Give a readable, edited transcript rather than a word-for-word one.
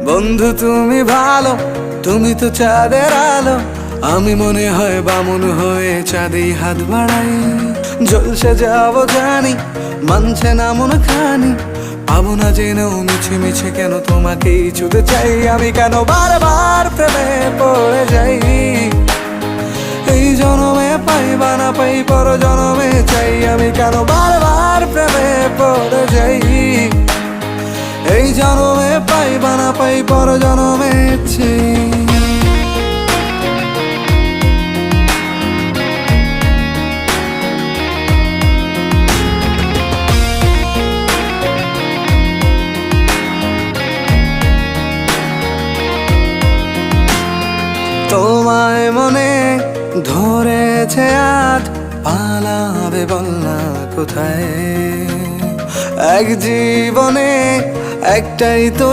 বন্ধু তুমি ভালো, তুমি তো চাঁদের আলো। আমি মনে হয় বামুন হয়ে চাঁদেই হাত বাড়াই। জলসে যাব জানি, মানছে না মন খানি। পাবো না জেনেও মিছে মিছে কেন তোমাকেই ছুতে চাই। আমি কেন বারবার প্রেমে পড়ে যাই। এই জনমে পাই বা না পাই, পর জনমে চাই। আমি কেন বারবার প্রেমে পড়ে যাই। এই জনমে পাই বা না পাই, পর জনমে চাই। তোমায় মনে ধরেছে আজ, পালাবে বল না কোথায়। এক জীবনে একটাই তো